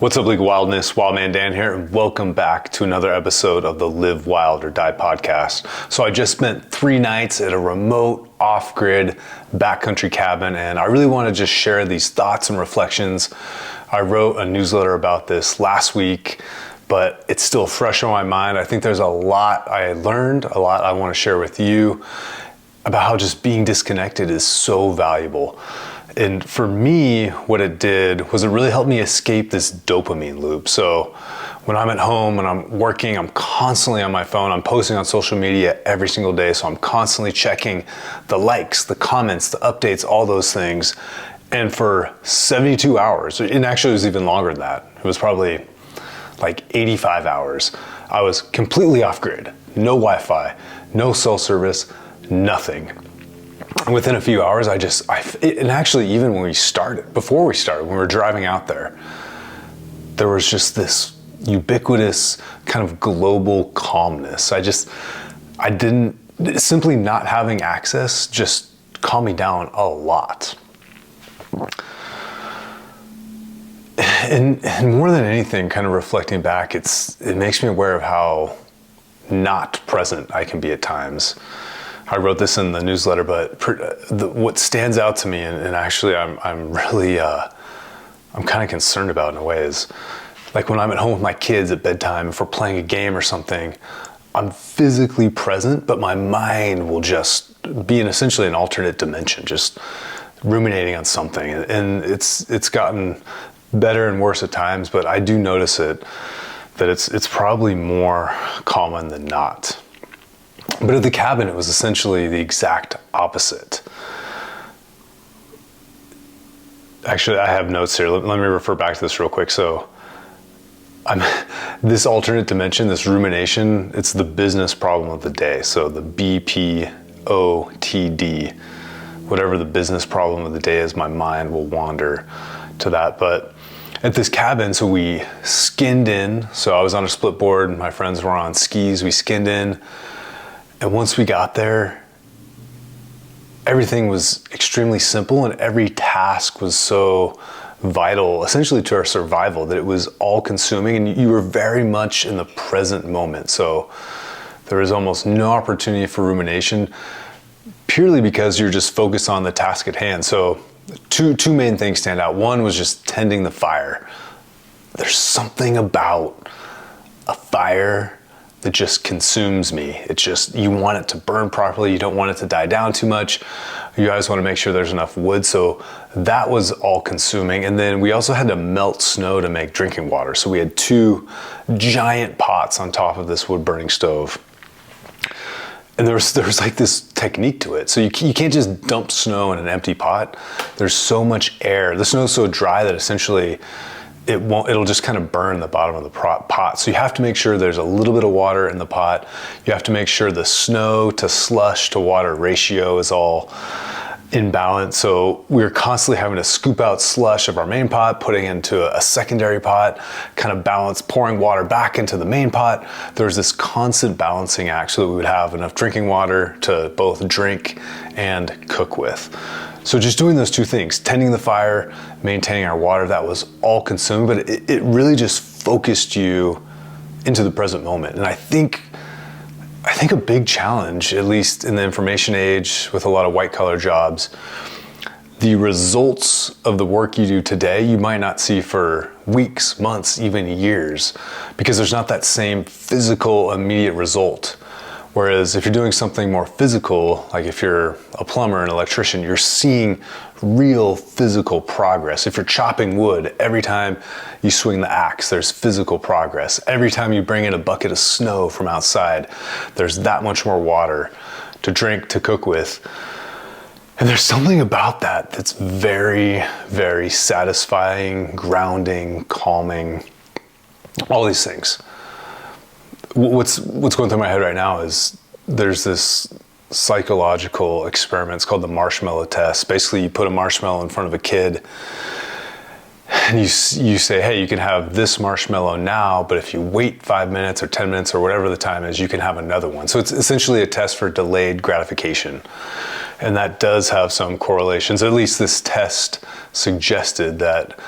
What's up, League of Wildness? Wildman Dan here, and welcome back to another episode of the Live Wild or Die podcast. So I just spent 3 nights at a remote, off-grid, backcountry cabin, and I really want to just share these thoughts and reflections. I wrote a newsletter about this last week, but it's still fresh on my mind. I think there's a lot I learned, a lot I want to share with you about how just being disconnected is so valuable. And for me, what it did was it really helped me escape this dopamine loop. So when I'm at home and I'm working, I'm constantly on my phone. I'm posting on social media every single day. So I'm constantly checking the likes, the comments, the updates, all those things. And for 72 hours, and actually it was even longer than that. It was probably like 85 hours. I was completely off grid, no Wi-Fi, no cell service, nothing. And within a few hours, and actually even before we started, when we were driving out there, there was just this ubiquitous kind of global calmness. Simply not having access just calmed me down a lot. And more than anything, kind of reflecting back, it makes me aware of how not present I can be at times. I wrote this in the newsletter, but what stands out to me, and actually I'm really, I'm kind of concerned about in a way, is like when I'm at home with my kids at bedtime, if we're playing a game or something, I'm physically present, but my mind will just be in essentially an alternate dimension, just ruminating on something. And it's gotten better and worse at times, but I do notice that it's probably more common than not. But at the cabin, it was essentially the exact opposite. Actually, I have notes here. Let me refer back to this real quick. So this alternate dimension, this rumination, it's the business problem of the day. So the BPOTD, whatever the business problem of the day is, my mind will wander to that. But at this cabin, so we skinned in. So I was on a split board, my friends were on skis, we skinned in. And once we got there, everything was extremely simple and every task was so vital, essentially to our survival, that it was all consuming and you were very much in the present moment. So there was almost no opportunity for rumination purely because you're just focused on the task at hand. So two main things stand out. One was just tending the fire. There's something about a fire that just consumes me. It's just, you want it to burn properly. You don't want it to die down too much. You guys want to make sure there's enough wood. So that was all consuming. And then we also had to melt snow to make drinking water. So we had 2 giant pots on top of this wood burning stove. And there was like this technique to it. So you can't just dump snow in an empty pot. There's so much air. The snow is so dry that essentially it'll just kind of burn the bottom of the pot. So you have to make sure there's a little bit of water in the pot. You have to make sure the snow to slush to water ratio is all in balance. So we were constantly having to scoop out slush of our main pot, putting into a secondary pot, kind of balance, pouring water back into the main pot. There was this constant balancing act so that we would have enough drinking water to both drink and cook with. So just doing those 2 things, tending the fire, maintaining our water, that was all consuming, but it really just focused you into the present moment. And I think a big challenge, at least in the information age with a lot of white collar jobs, the results of the work you do today, you might not see for weeks, months, even years, because there's not that same physical immediate result. Whereas if you're doing something more physical, like if you're a plumber, an electrician, you're seeing real physical progress. If you're chopping wood, every time you swing the axe, there's physical progress. Every time you bring in a bucket of snow from outside, there's that much more water to drink, to cook with. And there's something about that that's very, very satisfying, grounding, calming, all these things. What's going through my head right now is there's this psychological experiment. It's called the marshmallow test. Basically, you put a marshmallow in front of a kid and you say, hey, you can have this marshmallow now, but if you wait 5 minutes or 10 minutes or whatever the time is, you can have another one. So it's essentially a test for delayed gratification. And that does have some correlations. At least this test suggested that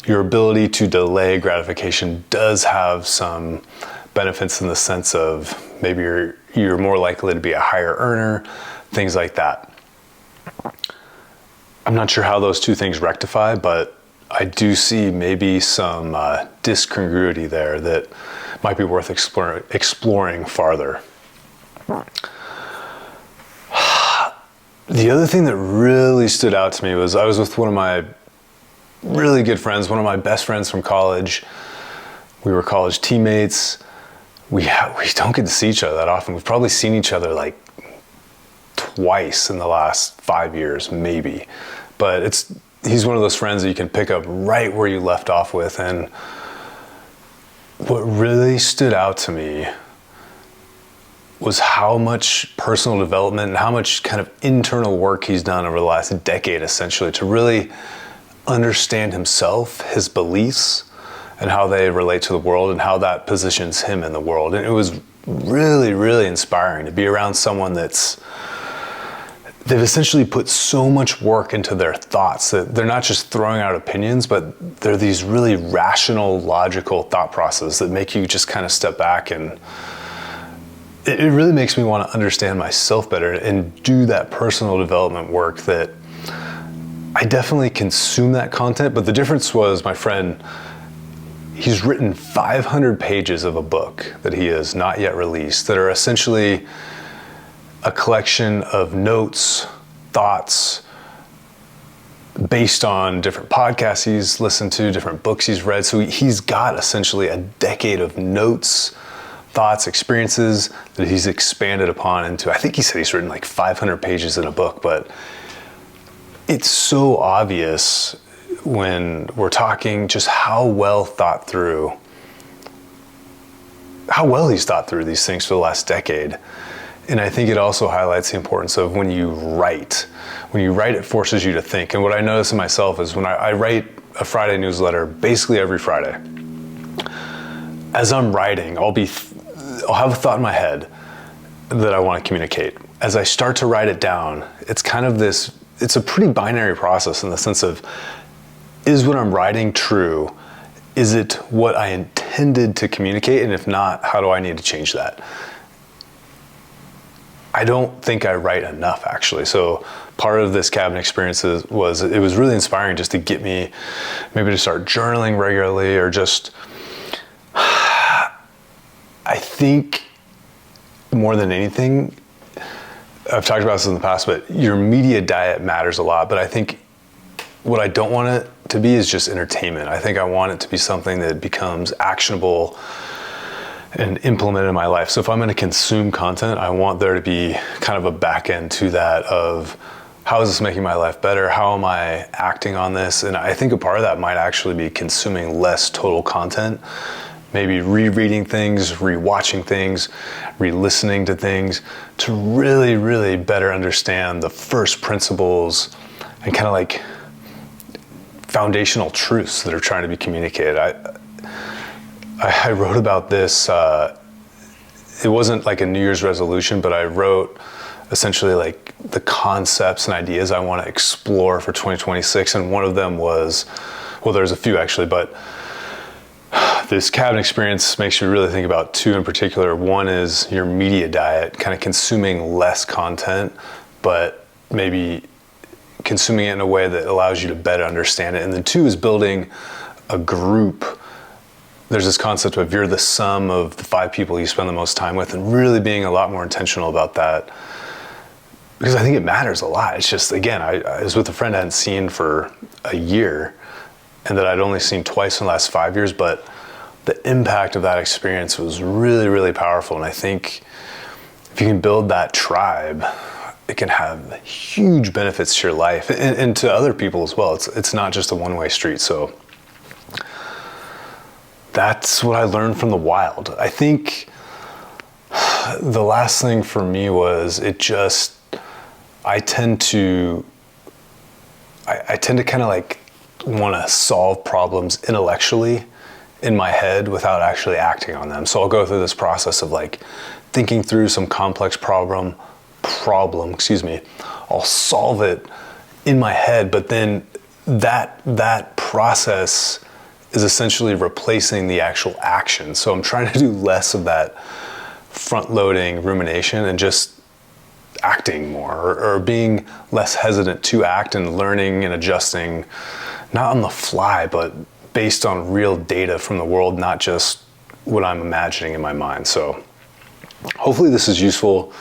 your ability to delay gratification does have some benefits in the sense of maybe you're more likely to be a higher earner, things like that. I'm not sure how those two things rectify, but I do see maybe some discongruity there that might be worth exploring farther. The other thing that really stood out to me was I was with one of my really good friends, one of my best friends from college. We were college teammates. We don't get to see each other that often. We've probably seen each other like twice in the last 5 years, maybe. But he's one of those friends that you can pick up right where you left off with. And what really stood out to me was how much personal development and how much kind of internal work he's done over the last decade, essentially, to really understand himself, his beliefs, and how they relate to the world and how that positions him in the world. And it was really, really inspiring to be around someone they've essentially put so much work into their thoughts that they're not just throwing out opinions, but they're these really rational, logical thought processes that make you just kind of step back, and it really makes me want to understand myself better and do that personal development work that I definitely consume that content. But the difference was my friend, he's written 500 pages of a book that he has not yet released that are essentially a collection of notes, thoughts, based on different podcasts he's listened to, different books he's read. So he's got essentially a decade of notes, thoughts, experiences that he's expanded upon into, I think he said he's written like 500 pages in a book, but it's so obvious when we're talking just how well he's thought through these things for the last decade. And I think it also highlights the importance of when you write, it forces you to think. And what I notice in myself is when I write a Friday newsletter, basically every Friday, as I'm writing, I'll have a thought in my head that I want to communicate. As I start to write it down, it's a pretty binary process in the sense of, is what I'm writing true? Is it what I intended to communicate? And if not, how do I need to change that? I don't think I write enough, actually. So part of this cabin experience was really inspiring just to get me maybe to start journaling regularly, or just, I think more than anything, I've talked about this in the past, but your media diet matters a lot. But I think what I don't want it to be is just entertainment. I think I want it to be something that becomes actionable and implemented in my life. So if I'm going to consume content, I want there to be kind of a back end to that of, how is this making my life better? How am I acting on this? And I think a part of that might actually be consuming less total content, maybe rereading things, rewatching things, re-listening to things, to really, really better understand the first principles and kind of like foundational truths that are trying to be communicated. I wrote about this, it wasn't like a New Year's resolution, but I wrote essentially like the concepts and ideas I want to explore for 2026. And one of them was, well, there's a few actually, but this cabin experience makes you really think about two in particular. One is your media diet, kind of consuming less content, but maybe consuming it in a way that allows you to better understand it. And then two is building a group. There's this concept of you're the sum of the 5 people you spend the most time with, and really being a lot more intentional about that, because I think it matters a lot. It's just, again, I was with a friend I hadn't seen for a year, and that I'd only seen twice in the last 5 years, but the impact of that experience was really, really powerful. And I think if you can build that tribe, it can have huge benefits to your life and to other people as well. It's not just a one-way street. So that's what I learned from the wild. I think the last thing for me was I tend to kind of like want to solve problems intellectually in my head without actually acting on them. So I'll go through this process of like thinking through some complex problem, I'll solve it in my head, but then that process is essentially replacing the actual action. So I'm trying to do less of that front-loading rumination and just acting more, or being less hesitant to act and learning and adjusting, not on the fly, but based on real data from the world, not just what I'm imagining in my mind. So hopefully this is useful,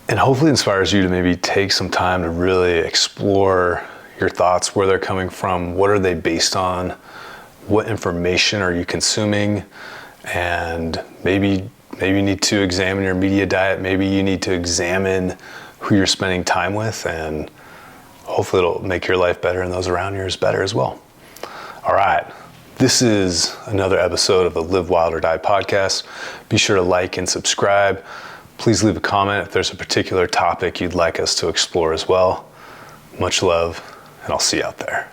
and hopefully inspires you to maybe take some time to really explore your thoughts, where they're coming from, what are they based on, what information are you consuming, and maybe you need to examine your media diet, maybe you need to examine who you're spending time with, and hopefully it'll make your life better and those around yours better as well. All right, this is another episode of the Live Wild or Die podcast. Be sure to like and subscribe. Please leave a comment if there's a particular topic you'd like us to explore as well. Much love, and I'll see you out there.